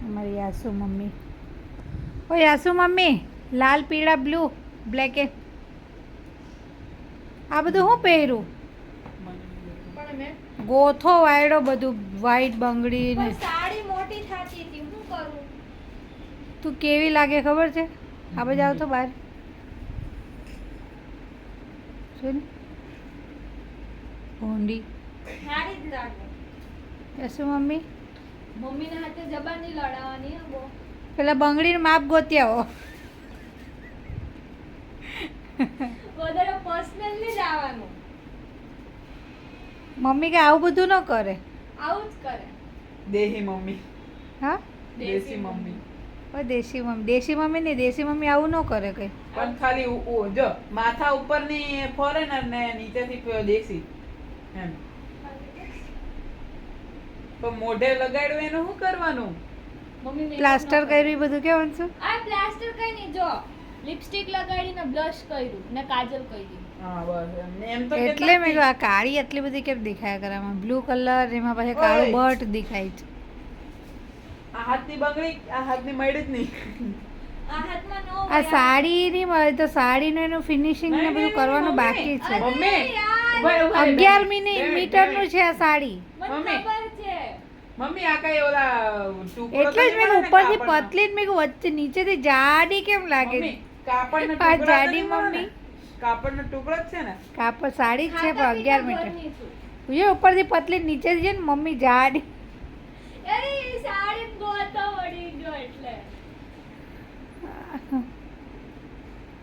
हमारी यासू मम्मी ओ यासू मम्मी लाल पीला blue black आ બધું હું પહેર્યું ગોથો વાયડો બધું વ્હાઈટ બંગડી ને સાડી મોટી થાતી હતી હું કરું તું કેવી લાગે ખબર છે આ બાજુ આવ તો બહાર સુન ભોંડી સાડી જ લાગે યાસુ મમ્મી મમ્મીના હાથે જબાન નહીં લડાવવાની હો બહુ પેલા બંગડીનું માપ ગોતી આવો વધારે પર્સનલ નહીં જવાનું મમ્મી કે આવું બધું ન કરે આવું જ કરે દેહી મમ્મી હા દેશી મમ્મી ઓ દેશી મમ્મી નહીં દેશી મમ્મી આવું ન કરે કઈ પણ ખાલી જો માથા ઉપરની ફોરેનર ને નીચેથી દેશી એમ તો મોઢે લગાડ્યું એનું શું કરવાનું મમ્મી પ્લાસ્ટર કર્યું એ બધું કેવાનું છું આ પ્લાસ્ટર કઈ નહીં જો લિપસ્ટિક લગાડીને બ્લશ કર્યું ને કાજલ કરી હા બસ એમ તો એટલે મેં કહ્યું આ કાળી એટલી બધી કેમ દેખાયા કરે આમાં બ્લુ કલર એમાં પછી કાળું બટ દેખાય છે આ હાથની બંગડી આ હાથની મળી જ નહીં આ હાથમાં નો આ સાડી નહીં મળે તો સાડીનું એનું ફિનિશિંગ ને બધું કરવાનું બાકી છે મમ્મી યાર 11 મીટરનું છે આ સાડી મને મમ્મી. ખબર છે મમ્મી આ કઈ ઓલા ટુકડો એટલે જ મેં ઉપરથી પતલી જ મેં કીધું વચ્ચે નીચેથી જાડી કેમ લાગે મમ્મી કાપડનો આ ટુકડો જાડી મમ્મી કાપડનો ટુકડો જ છે ને કાપડ સાડી જ છે પણ 11 મીટર ભરની છું. એ ઉપરથી પતલી નીચેથી છે ને મમ્મી જાડી